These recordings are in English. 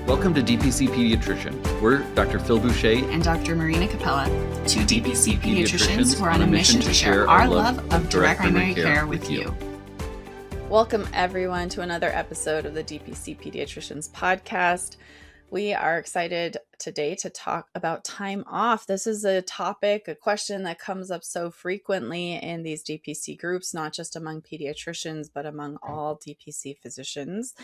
Welcome to DPC Pediatrician. We're Dr. Phil Boucher and Dr. Marina Capella, two DPC pediatricians who are on a mission to share our love of direct primary care with you. Welcome everyone to another episode of the DPC Pediatricians podcast. We are excited today to talk about time off. This is a topic, a question that comes up so frequently in these DPC groups, not just among pediatricians, but among all DPC physicians.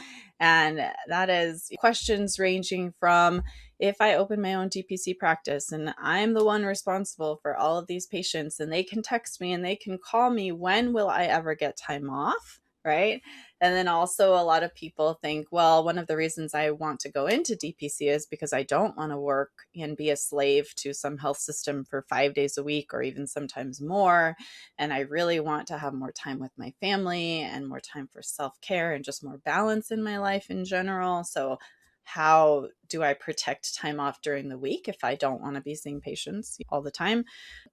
And that is questions ranging from, if I open my own DPC practice and I'm the one responsible for all of these patients and they can text me and they can call me, when will I ever get time off? Right? And then also a lot of people think, well, one of the reasons I want to go into DPC is because I don't want to work and be a slave to some health system for 5 days a week or even sometimes more. And I really want to have more time with my family and more time for self-care and just more balance in my life in general. So how do I protect time off during the week if I don't want to be seeing patients all the time?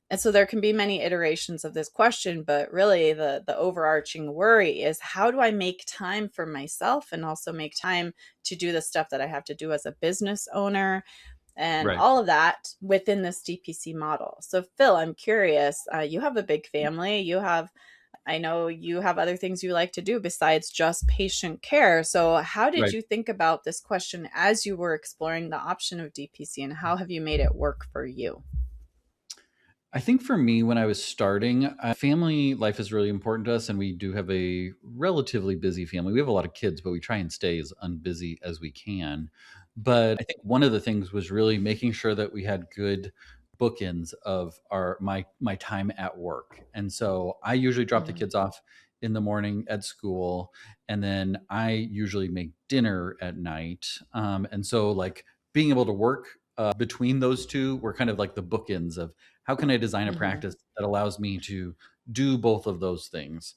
And so there can be many iterations of this question, but really the overarching worry is, how do I make time for myself and also make time to do the stuff that I have to do as a business owner and all of that within this DPC model? So Phil, I'm curious, you have a big family, I know you have other things you like to do besides just patient care. So how did you think about this question as you were exploring the option of DPC, and how have you made it work for you? I think for me, when I was starting, family life is really important to us, and we do have a relatively busy family. We have a lot of kids, but we try and stay as unbusy as we can. But I think one of the things was really making sure that we had good bookends of my time at work. And so I usually drop the kids off in the morning at school, and then I usually make dinner at night. And so like being able to work between those two were kind of like the bookends of how can I design a practice that allows me to do both of those things.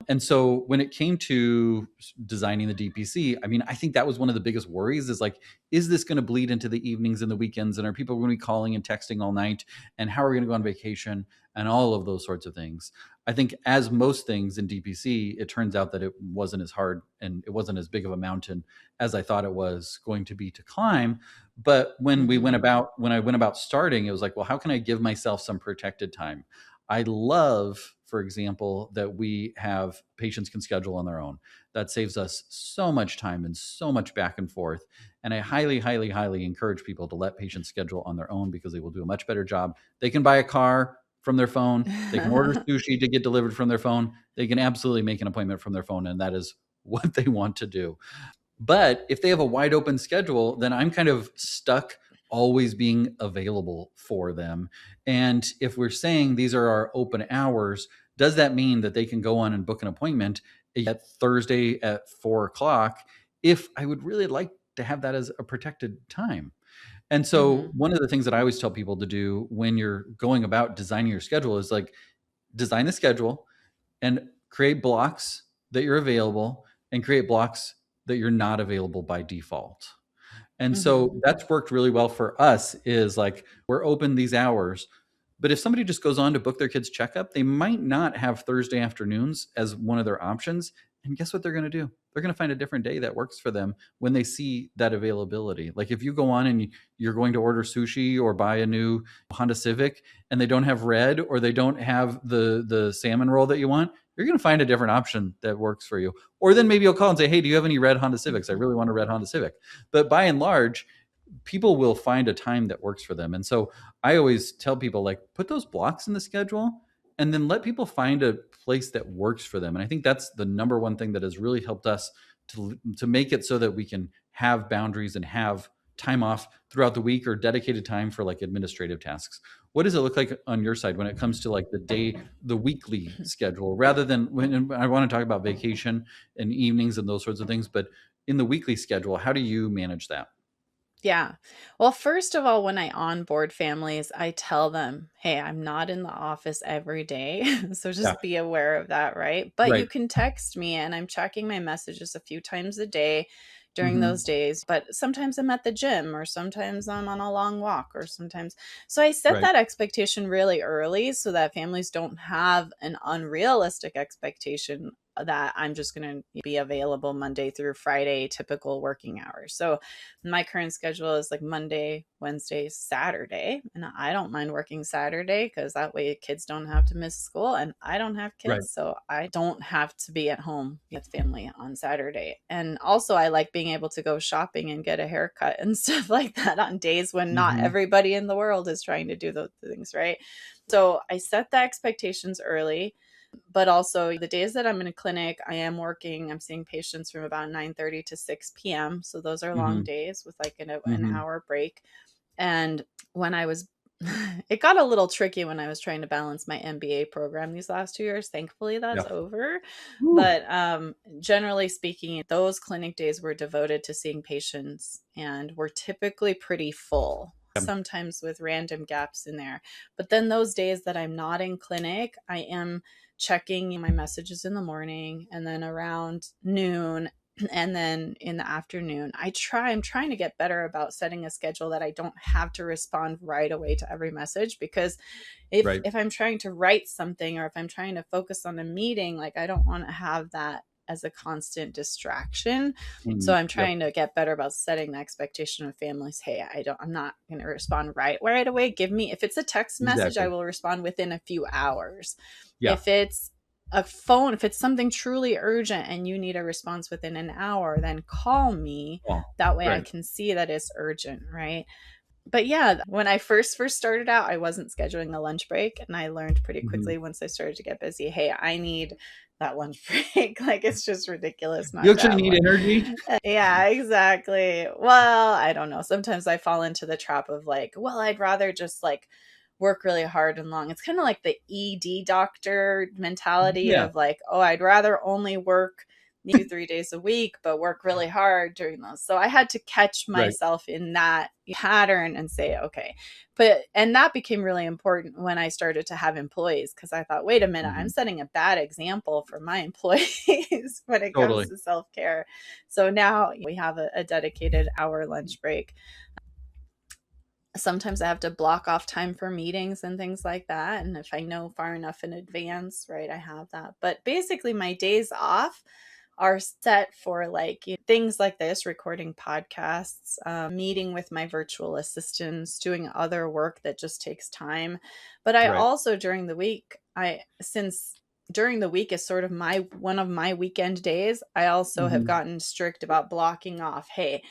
And so when it came to designing the DPC, I mean, I think that was one of the biggest worries, is like, is this going to bleed into the evenings and the weekends? And are people going to be calling and texting all night? And how are we going to go on vacation? And all of those sorts of things. I think, as most things in DPC, it turns out that it wasn't as hard and it wasn't as big of a mountain as I thought it was going to be to climb. But when I went about starting, it was like, well, how can I give myself some protected time? I love, for example, that we have patients can schedule on their own. That saves us so much time and so much back and forth. And I highly, highly, highly encourage people to let patients schedule on their own, because they will do a much better job. They can buy a car from their phone. They can order sushi to get delivered from their phone. They can absolutely make an appointment from their phone, and that is what they want to do. But if they have a wide open schedule, then I'm kind of stuck always being available for them. And if we're saying these are our open hours, does that mean that they can go on and book an appointment at Thursday at 4:00 if I would really like to have that as a protected time? And so one of the things that I always tell people to do when you're going about designing your schedule is like, design the schedule and create blocks that you're available and create blocks that you're not available by default. And so that's worked really well for us, is like, we're open these hours, but if somebody just goes on to book their kid's checkup, they might not have Thursday afternoons as one of their options. And guess what they're going to do? They're going to find a different day that works for them when they see that availability. Like if you go on and you're going to order sushi or buy a new Honda Civic and they don't have red, or they don't have the salmon roll that you want, you're going to find a different option that works for you. Or then maybe you'll call and say, hey, do you have any red Honda Civics? I really want a red Honda Civic. But by and large, people will find a time that works for them. And so I always tell people, like, put those blocks in the schedule and then let people find a place that works for them. And I think that's the number one thing that has really helped us to make it so that we can have boundaries and have time off throughout the week, or dedicated time for like administrative tasks. What does it look like on your side when it comes to like the weekly schedule, rather than when I want to talk about vacation and evenings and those sorts of things, but in the weekly schedule, how do you manage that? Yeah. Well, first of all, when I onboard families, I tell them, hey, I'm not in the office every day. So just be aware of that, right? But you can text me, and I'm checking my messages a few times a day during those days. But sometimes I'm at the gym, or sometimes I'm on a long walk, or sometimes. So I set that expectation really early so that families don't have an unrealistic expectation that I'm just going to be available Monday through Friday, typical working hours. So my current schedule is like Monday, Wednesday, Saturday. And I don't mind working Saturday because that way kids don't have to miss school and I don't have kids. Right. So I don't have to be at home with family on Saturday. And also I like being able to go shopping and get a haircut and stuff like that on days when not everybody in the world is trying to do those things, right? So I set the expectations early. But also the days that I'm in a clinic, I am working, I'm seeing patients from about 9:30 to 6 p.m. So those are long days with like an hour break. And when I was, it got a little tricky when I was trying to balance my MBA program these last 2 years. Thankfully, that's over. But generally speaking, those clinic days were devoted to seeing patients and were typically pretty full, sometimes with random gaps in there. But then those days that I'm not in clinic, I am checking my messages in the morning and then around noon and then in the afternoon. I'm trying to get better about setting a schedule that I don't have to respond right away to every message, because if I'm trying to write something or if I'm trying to focus on a meeting, like I don't want to have that as a constant distraction. So I'm trying to get better about setting the expectation of families. Hey, I'm not going to respond right away. If it's a text message, I will respond within a few hours. If it's a phone, if it's something truly urgent and you need a response within an hour, then call me. That way I can see that it's urgent, right? But yeah, when I first started out, I wasn't scheduling a lunch break, and I learned pretty quickly once I started to get busy, hey, I need that lunch break. Like, it's just ridiculous. You actually need energy. Yeah, exactly. Well, I don't know. Sometimes I fall into the trap of like, well, I'd rather just like work really hard and long. It's kind of like the ED doctor mentality of like, oh, I'd rather only work 2-3 days a week, but work really hard during those. So I had to catch myself in that pattern and say, okay. And that became really important when I started to have employees, because I thought, wait a minute, I'm setting a bad example for my employees when it comes to self-care. So now we have a dedicated hour lunch break. Sometimes I have to block off time for meetings and things like that. And if I know far enough in advance, right, I have that. But basically my days off are set for like things like this, recording podcasts, meeting with my virtual assistants, doing other work that just takes time. But I also during the week, since during the week is sort of one of my weekend days, I also have gotten strict about blocking off, hey,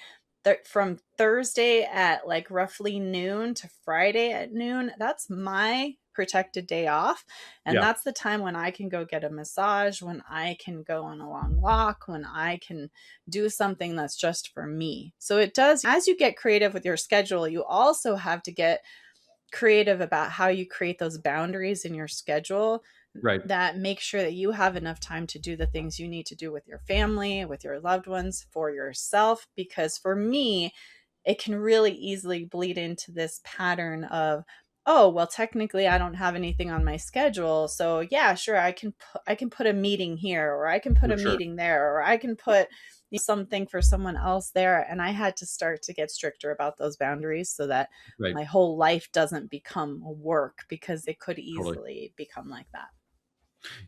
from Thursday at like roughly noon to Friday at noon, that's my protected day off. And that's the time when I can go get a massage, when I can go on a long walk, when I can do something that's just for me. So it does, as you get creative with your schedule, you also have to get creative about how you create those boundaries in your schedule that make sure that you have enough time to do the things you need to do with your family, with your loved ones, for yourself. Because for me, it can really easily bleed into this pattern of, oh, well, technically I don't have anything on my schedule. So yeah, sure, I can put a meeting here, or I can put a meeting there, or I can put something for someone else there. And I had to start to get stricter about those boundaries so that my whole life doesn't become work, because it could easily become like that.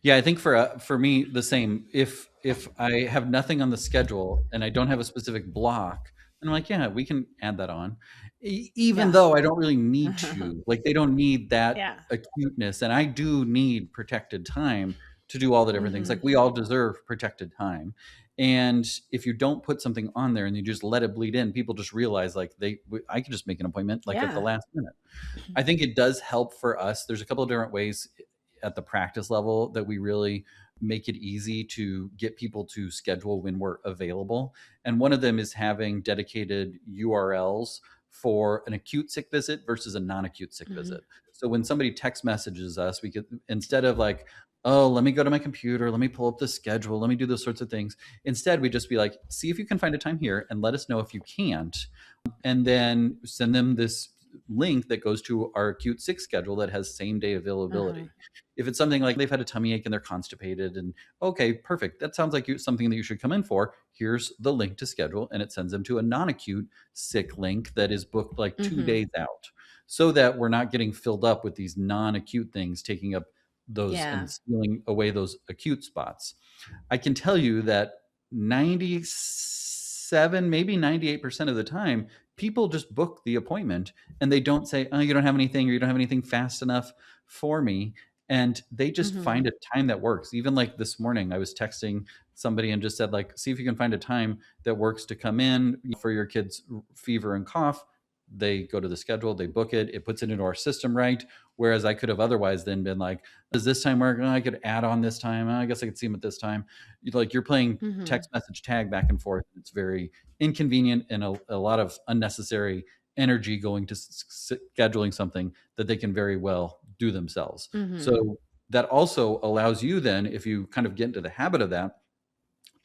Yeah, I think for me the same. If I have nothing on the schedule and I don't have a specific block, and I'm like, yeah, we can add that on, even though I don't really need to. Like, they don't need that acuteness, and I do need protected time to do all the different things. Like, we all deserve protected time. And if you don't put something on there and you just let it bleed in, people just realize like I can just make an appointment like at the last minute. I think it does help for us. There's a couple of different ways at the practice level that we really make it easy to get people to schedule when we're available. And one of them is having dedicated URLs for an acute sick visit versus a non-acute sick visit. So when somebody text messages us, we could, instead of like, oh, let me go to my computer, let me pull up the schedule, let me do those sorts of things. Instead, we just be like, see if you can find a time here and let us know if you can't. And then send them this link that goes to our acute sick schedule that has same day availability. If it's something like they've had a tummy ache and they're constipated, and okay, perfect, that sounds like something that you should come in for, here's the link to schedule, and it sends them to a non-acute sick link that is booked like 2 days out, so that we're not getting filled up with these non-acute things taking up those Yeah. and sealing away those acute spots. I can tell you that 97, maybe 98% of the time, people just book the appointment and they don't say, oh, you don't have anything, or you don't have anything fast enough for me. And they just Mm-hmm. find a time that works. Even like this morning, I was texting somebody and just said, like, see if you can find a time that works to come in for your kid's fever and cough. They go to the schedule, they book it, it puts it into our system, right? Whereas I could have otherwise then been like, does this time work? Oh, I could add on this time. Oh, I guess I could see them at this time. Like, you're playing Mm-hmm. text message tag back and forth. It's very inconvenient and a lot of unnecessary energy going to scheduling something that they can very well do themselves. Mm-hmm. So that also allows you then, if you kind of get into the habit of that,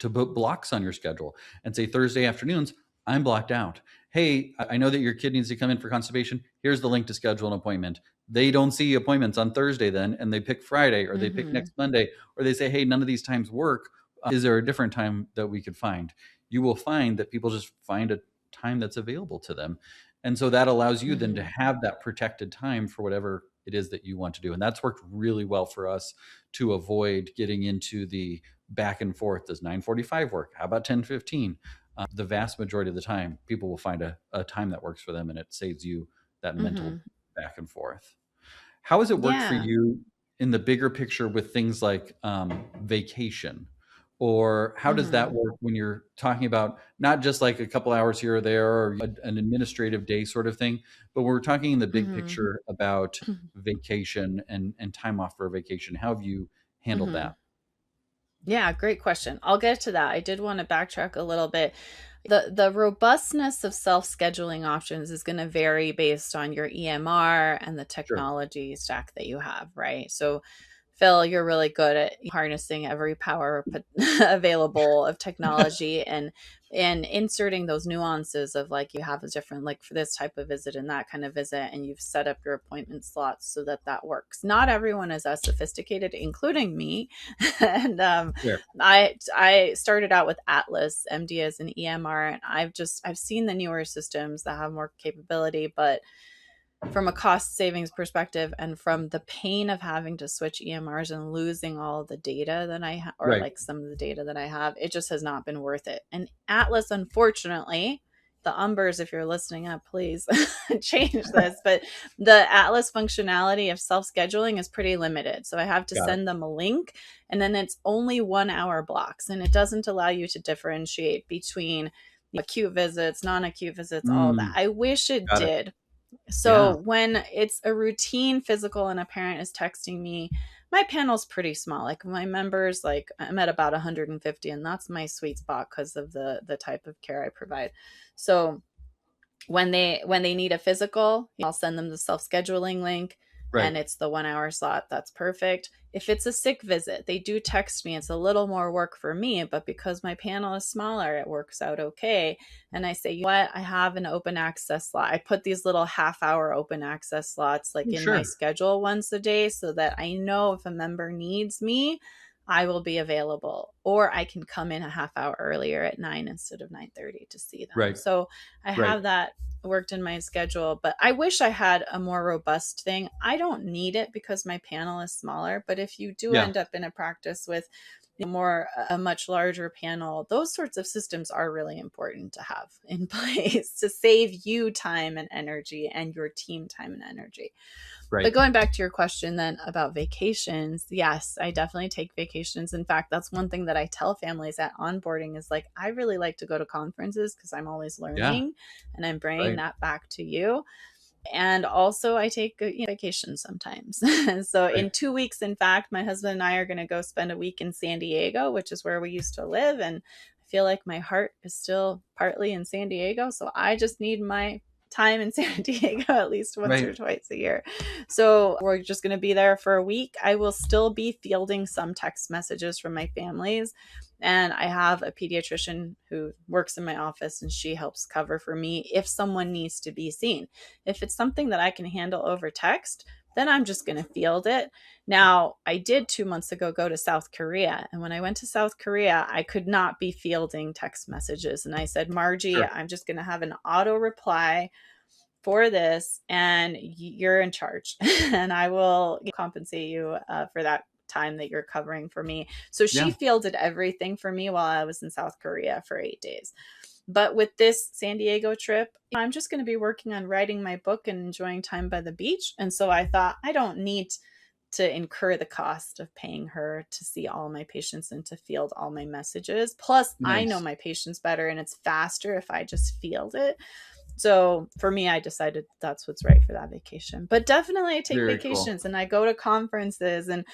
to put blocks on your schedule and say Thursday afternoons, I'm blocked out. Hey, I know that your kid needs to come in for constipation. Here's the link to schedule an appointment. They don't see appointments on Thursday then, and they pick Friday, or they pick Mm-hmm. next Monday, or they say, hey, none of these times work. Is there a different time that we could find? You will find that people just find a time that's available to them. And so that allows you then to Mm-hmm. have that protected time for whatever it is that you want to do. And that's worked really well for us to avoid getting into the back and forth. Does 9:45 work? How about 10:15? The vast majority of the time, people will find a time that works for them, and it saves you that mental Mm-hmm. back and forth. How has it worked for Yeah. you in the bigger picture with things like vacation? Or how does that Mm-hmm. work when you're talking about not just like a couple hours here or there, or an administrative day sort of thing, but we're talking in the big Mm-hmm. picture about vacation and time off for a vacation? How have you handled Mm-hmm. that? Yeah, great question. I'll get to that. I did want to backtrack a little bit. The robustness of self-scheduling options is going to vary based on your EMR and the Sure. technology stack that you have, right? So Phil, you're really good at harnessing every power available of technology and inserting those nuances of like you have a different like for this type of visit and that kind of visit, and you've set up your appointment slots so that that works. Not everyone is as sophisticated, including me. And Sure. I started out with Atlas MD as an EMR, and I've seen the newer systems that have more capability, but from a cost savings perspective and from the pain of having to switch EMRs and losing all the data that I have, or Right. like some of the data that I have, it just has not been worth it. And Atlas, unfortunately, the Umbers, if you're listening up, please change this. But the Atlas functionality of self scheduling is pretty limited. So I have to Got it. send them a link, and then it's only 1 hour blocks. And it doesn't allow you to differentiate between acute visits, non acute visits, all of that. Mm, I wish it got it. did. Yeah. So when it's a routine physical and a parent is texting me, my panel's pretty small. Like my members, like I'm at about 150, and that's my sweet spot because of the type of care I provide. So when they need a physical, I'll send them the self-scheduling link, Right. and it's the 1 hour slot. That's perfect. If it's a sick visit, they do text me. It's a little more work for me, but because my panel is smaller, it works out okay. And I say, you know what, I have an open access slot. I put these little half-hour open access slots like in my Sure. schedule once a day so that I know if a member needs me, I will be available, or I can come in a half hour earlier at 9 instead of 9:30 to see them. Right. So I Right. have that worked in my schedule, but I wish I had a more robust thing. I don't need it because my panel is smaller, but if you do Yeah. end up in a practice with more a much larger panel, those sorts of systems are really important to have in place to save you time and energy and your team time and energy. Right. But going back to your question then about vacations, yes, I definitely take vacations. In fact, that's one thing that I tell families at onboarding is like, I really like to go to conferences because I'm always Yeah. learning, and I'm bringing Right. that back to you. And also I take vacation sometimes. So Right. in 2 weeks, in fact, my husband and I are going to go spend a week in San Diego, which is where we used to live. And I feel like my heart is still partly in San Diego. So I just need my time in San Diego at least once or Right. twice a year. So we're just going to be there for a week. I will still be fielding some text messages from my families. And I have a pediatrician who works in my office, and she helps cover for me if someone needs to be seen. If it's something that I can handle over text, then I'm just going to field it. Now, I did 2 months ago go to South Korea. And when I went to South Korea, I could not be fielding text messages. And I said, Margie, Sure. I'm just going to have an auto reply for this, and you're in charge, and I will compensate you for that time that you're covering for me. So she Yeah. fielded everything for me while I was in South Korea for 8 days. But with this San Diego trip, I'm just going to be working on writing my book and enjoying time by the beach. And so I thought, I don't need to incur the cost of paying her to see all my patients and to field all my messages. Plus, I know Nice. my patients better, and it's faster if I just field it. So for me, I decided that's what's right for that vacation. But definitely I take Very cool. vacations and I go to conferences, and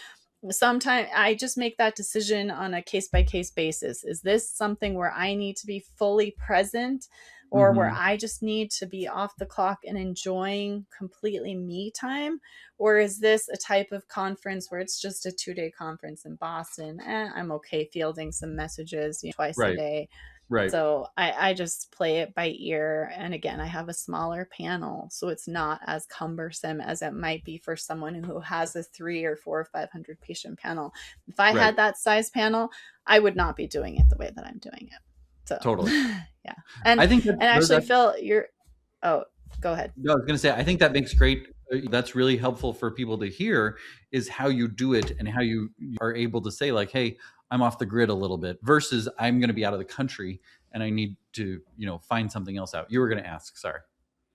sometimes I just make that decision on a case by case basis. Is this something where I need to be fully present, or where I just need to be off the clock and enjoying completely me time? Or is this a type of conference where it's just a 2-day conference in Boston? I'm okay fielding some messages twice a Right. day. Right. So I just play it by ear. And again, I have a smaller panel, so it's not as cumbersome as it might be for someone who has a 3 or 4 or 500 patient panel. If I Right. had that size panel, I would not be doing it the way that I'm doing it. So Totally. yeah. And I think actually, Phil, oh, go ahead. No, I was going to say, I think that makes great. That's really helpful for people to hear, is how you do it and how you are able to say, like, hey, I'm off the grid a little bit versus I'm going to be out of the country and I need to, find something else out. You were going to ask, sorry.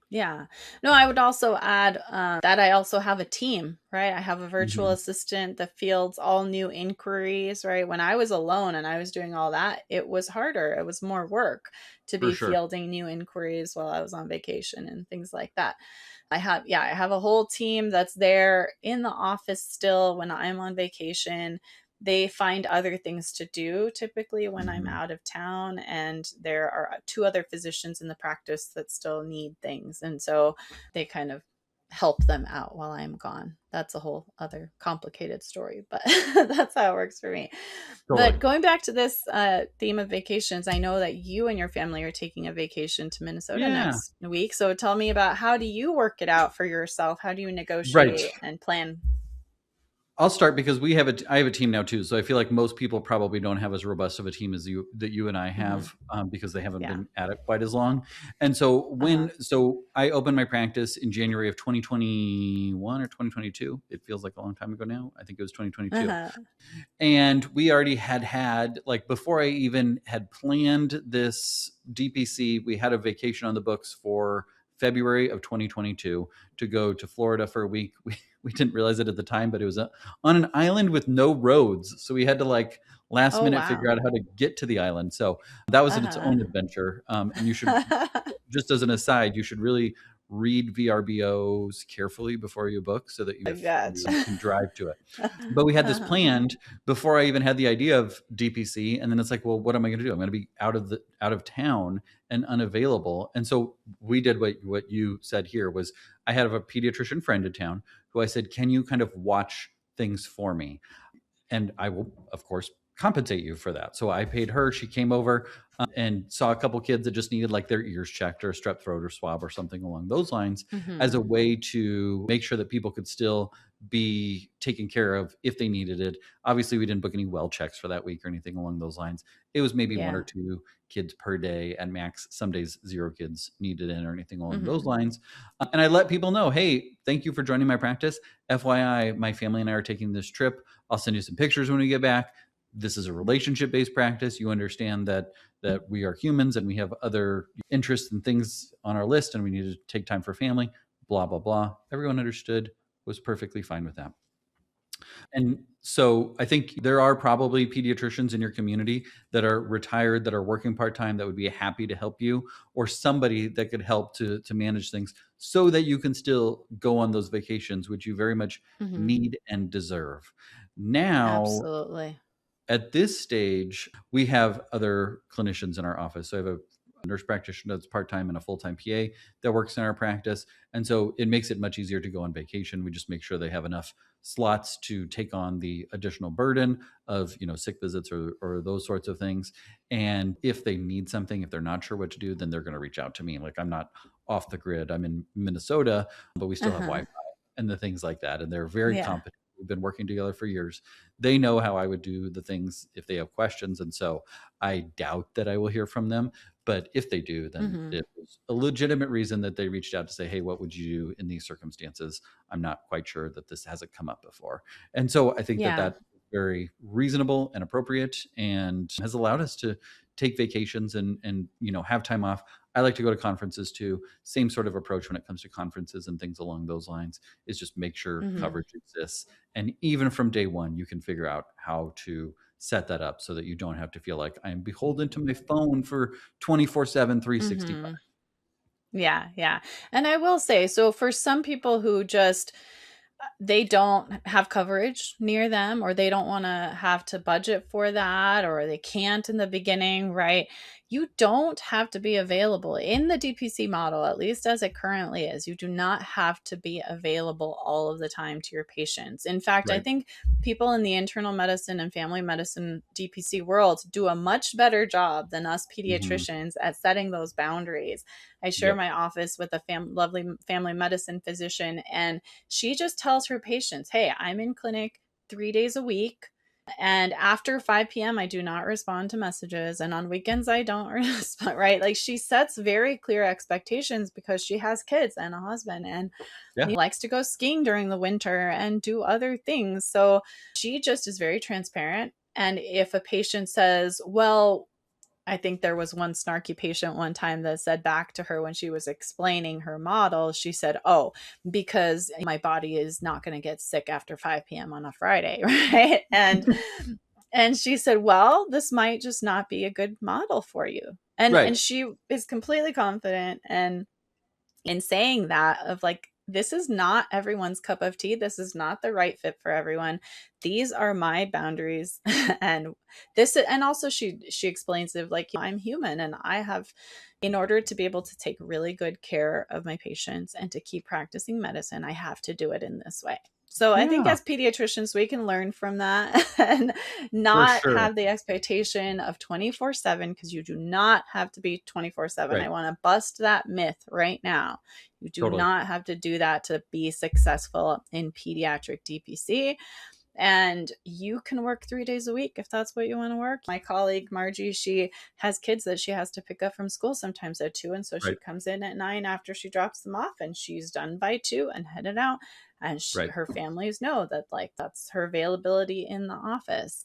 Yeah. No, I would also add that I also have a team, right? I have a virtual assistant that fields all new inquiries, right? When I was alone and I was doing all that, it was harder. It was more work to For be sure. fielding new inquiries while I was on vacation and things like that. I have a whole team that's there in the office still when I'm on vacation. They find other things to do typically when I'm out of town, and there are 2 other physicians in the practice that still need things, and so they kind of help them out while I'm gone. That's a whole other complicated story, but that's how it works for me. Totally. But going back to this theme of vacations, I know that you and your family are taking a vacation to Minnesota next week. So tell me about, how do you work it out for yourself? How do you negotiate and plan? I'll start because I have a team now too. So I feel like most people probably don't have as robust of a team as you and I have, because they haven't been at it quite as long. And so so I opened my practice in January of 2021 or 2022. It feels like a long time ago now. I think it was 2022. And we already had, like, before I even had planned this DPC, we had a vacation on the books for February of 2022 to go to Florida for a week. We didn't realize it at the time, but it was on an island with no roads. So we had to, like, last minute figure out how to get to the island. So that was its own adventure. And you should, just as an aside, you should really read VRBOs carefully before you book so that you can drive to it. But we had this planned before I even had the idea of DPC. And then it's like, well, what am I going to do? I'm going to be out of town and unavailable. And so we did what you said here was, I had a pediatrician friend in town who I said, can you kind of watch things for me? And I will, of course, compensate you for that. So I paid her. She came over and saw a couple kids that just needed, like, their ears checked or a strep throat or swab or something along those lines, as a way to make sure that people could still be taken care of if they needed it. Obviously, we didn't book any well checks for that week or anything along those lines. It was maybe 1 or 2 kids per day at max. Some days 0 kids needed in or anything along those lines. And I let people know, hey, thank you for joining my practice. FYI, my family and I are taking this trip. I'll send you some pictures when we get back. This is a relationship-based practice. You understand that we are humans and we have other interests and things on our list, and we need to take time for family, blah, blah, blah. Everyone understood, was perfectly fine with that. And so I think there are probably pediatricians in your community that are retired, that are working part-time, that would be happy to help you, or somebody that could help to manage things so that you can still go on those vacations, which you very much need and deserve. Now, absolutely. At this stage, we have other clinicians in our office. So I have a nurse practitioner that's part-time and a full-time PA that works in our practice. And so it makes it much easier to go on vacation. We just make sure they have enough slots to take on the additional burden of, sick visits or those sorts of things. And if they need something, if they're not sure what to do, then they're going to reach out to me. Like, I'm not off the grid. I'm in Minnesota, but we still have Wi-Fi and the things like that. And they're very competent we've been working together for years. They know how I would do the things if they have questions. And so I doubt that I will hear from them. But if they do, then Mm-hmm. it was a legitimate reason that they reached out to say, hey, what would you do in these circumstances? I'm not quite sure that this hasn't come up before. And so I think that Yeah. that's very reasonable and appropriate and has allowed us to take vacations and have time off. I like to go to conferences too. Same sort of approach when it comes to conferences and things along those lines is just make sure Mm-hmm. coverage exists. And even from day one, you can figure out how to set that up so that you don't have to feel like I'm beholden to my phone for 24/7, 365. Mm-hmm. Yeah, yeah. And I will say, so for some people who just they don't have coverage near them, or they don't want to have to budget for that, or they can't in the beginning, right? You don't have to be available in the DPC model, at least as it currently is. You do not have to be available all of the time to your patients. In fact, I Right. think people in the internal medicine and family medicine DPC world do a much better job than us Mhm. pediatricians at setting those boundaries. I share Yep. my office with a lovely family medicine physician, and she just tells her patients, hey, I'm in clinic 3 days a week. And after 5 p.m., I do not respond to messages. And on weekends, I don't respond, right? Like she sets very clear expectations because she has kids and a husband and Yeah. likes to go skiing during the winter and do other things. So she just is very transparent. And if a patient says, well, I think there was one snarky patient one time that said back to her when she was explaining her model, she said, oh, because my body is not going to get sick after 5 p.m. on a Friday, right? And she said, well, this might just not be a good model for you. And Right. she is completely confident and in saying that of like, this is not everyone's cup of tea. This is not the right fit for everyone. These are my boundaries. And this, and also she explains it like, I'm human and I have, in order to be able to take really good care of my patients and to keep practicing medicine, I have to do it in this way. So I think Yeah, as pediatricians, we can learn from that and for not sure. have the expectation of 24/7, because you do not have to be 24/7. I Right. want to bust that myth right now. You do Totally. not have to do that to be successful in pediatric DPC. And you can work 3 days a week if that's what you want to work. My colleague Margie, she has kids that she has to pick up from school sometimes at 2, and so she Right. comes in at 9 after she drops them off, and she's done by 2 and headed out. And Right. her families know that like that's her availability in the office.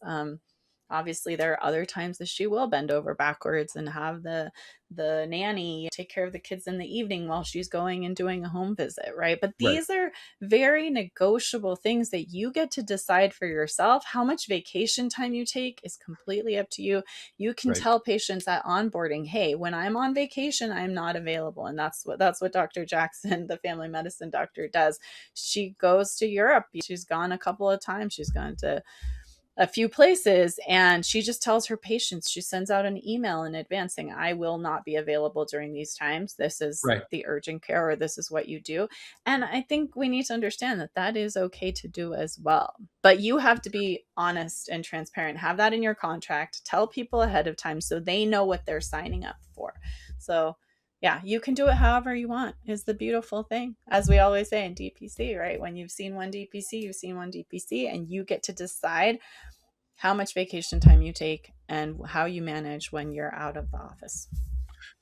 Obviously there are other times that she will bend over backwards and have the nanny take care of the kids in the evening while she's going and doing a home visit, right? But Right. these are very negotiable things that you get to decide for yourself. How much vacation time you take is completely up to you. You can Right. tell patients at onboarding, hey, when I'm on vacation, I'm not available. And that's what Dr. Jackson, the family medicine doctor, does. She goes to Europe. She's gone a couple of times. She's gone to a few places, and she just tells her patients, she sends out an email in advance saying, I will not be available during these times. This is Right. the urgent care, or this is what you do. And I think we need to understand that that is okay to do as well. But you have to be honest and transparent. Have that in your contract. Tell people ahead of time so they know what they're signing up for. So yeah, you can do it however you want is the beautiful thing. As we always say in DPC, right? When you've seen one DPC, you've seen one DPC, and you get to decide how much vacation time you take and how you manage when you're out of the office.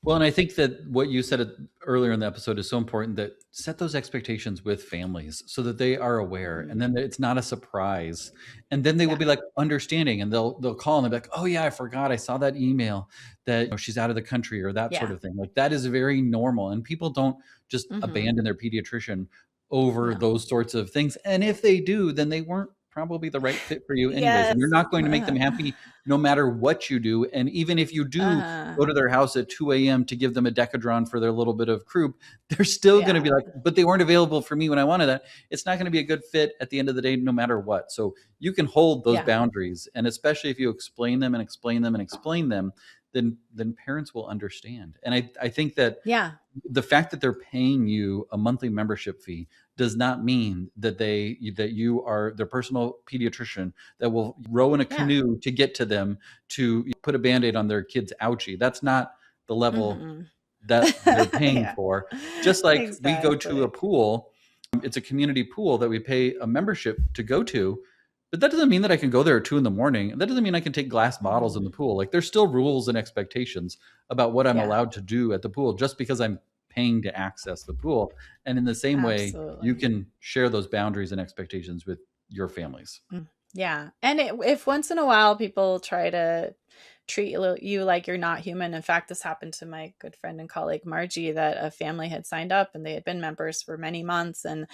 Well, and I think that what you said earlier in the episode is so important, that set those expectations with families so that they are aware, Mm-hmm. and then it's not a surprise. And then they will Yeah. be like understanding, and they'll call and they'll be like, "Oh yeah, I forgot. I saw that email that she's out of the country," or that sort Yeah. of thing. Like that is very normal, and people don't just Mm-hmm. abandon their pediatrician over No. those sorts of things. And if they do, then they weren't probably the right fit for you anyways, and you're Yes. not going to make them happy no matter what you do. And even if you do Uh-huh. go to their house at 2 a.m. to give them a Decadron for their little bit of croup, they're still going to Yeah. be like, but they weren't available for me when I wanted that. It's not going to be a good fit at the end of the day, no matter what. So you can hold those Yeah. boundaries. And especially if you explain them and explain them and explain them, then parents will understand. And I think that Yeah. the fact that they're paying you a monthly membership fee does not mean that you are their personal pediatrician that will row in a Yeah. canoe to get to them to put a band-aid on their kid's ouchie. That's not the level Mm-hmm. that they're paying Yeah. for. Just like we go to a Exactly. pool It's a community pool that we pay a membership to go to, but that doesn't mean that I can go there at 2 in the morning. That doesn't mean I can take glass bottles in the pool. Like, there's still rules and expectations about what I'm allowed to do at the pool just because I'm paying to access the pool. And in the same way, you can share those boundaries and expectations with your families. Yeah. And if once in a while people try to treat you like you're not human. In fact, this happened to my good friend and colleague Margie, that a family had signed up and they had been members for many months, and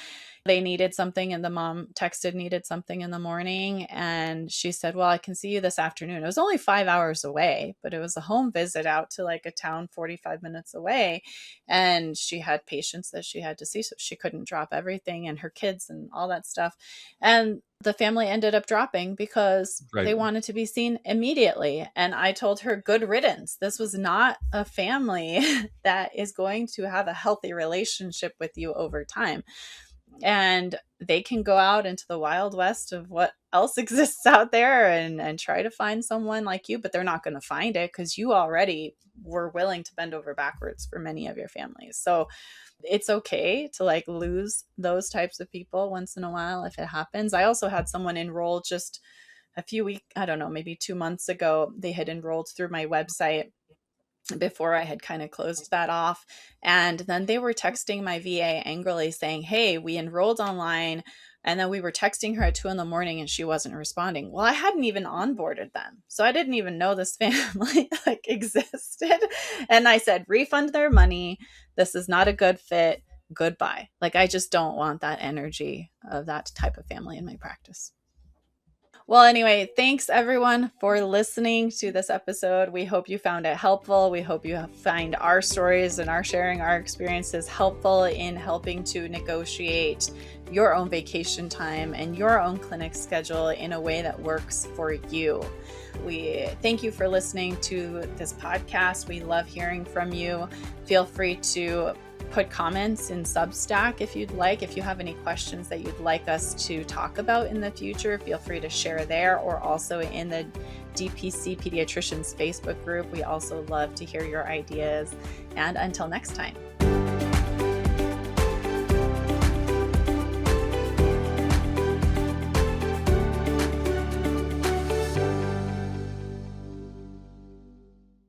they needed something, and the mom needed something in the morning, and she said, well, I can see you this afternoon. It was only 5 hours away, but it was a home visit out to like a town 45 minutes away, and she had patients that she had to see, so she couldn't drop everything and her kids and all that stuff. And the family ended up dropping because they wanted to be seen immediately. And I told her, good riddance. This was not a family that is going to have a healthy relationship with you over time. And they can go out into the wild west of what else exists out there and try to find someone like you, but they're not going to find it because you already were willing to bend over backwards for many of your families. So it's okay to like lose those types of people once in a while if it happens. I also had someone enroll just a few weeks, I don't know, maybe 2 months ago. They had enrolled through my website before I had kind of closed that off. And then they were texting my VA angrily saying, hey, we enrolled online. And then we were texting her at 2 in the morning and she wasn't responding. Well, I hadn't even onboarded them. So I didn't even know this family like existed. And I said, refund their money. This is not a good fit. Goodbye. Like, I just don't want that energy of that type of family in my practice. Well, anyway, thanks everyone for listening to this episode. We hope you found it helpful. We hope you find our stories and our sharing our experiences helpful in helping to negotiate your own vacation time and your own clinic schedule in a way that works for you. We thank you for listening to this podcast. We love hearing from you. Feel free to put comments in Substack if you'd like. If you have any questions that you'd like us to talk about in the future, feel free to share there, or also in the DPC Pediatricians Facebook group. We also love to hear your ideas. And until next time.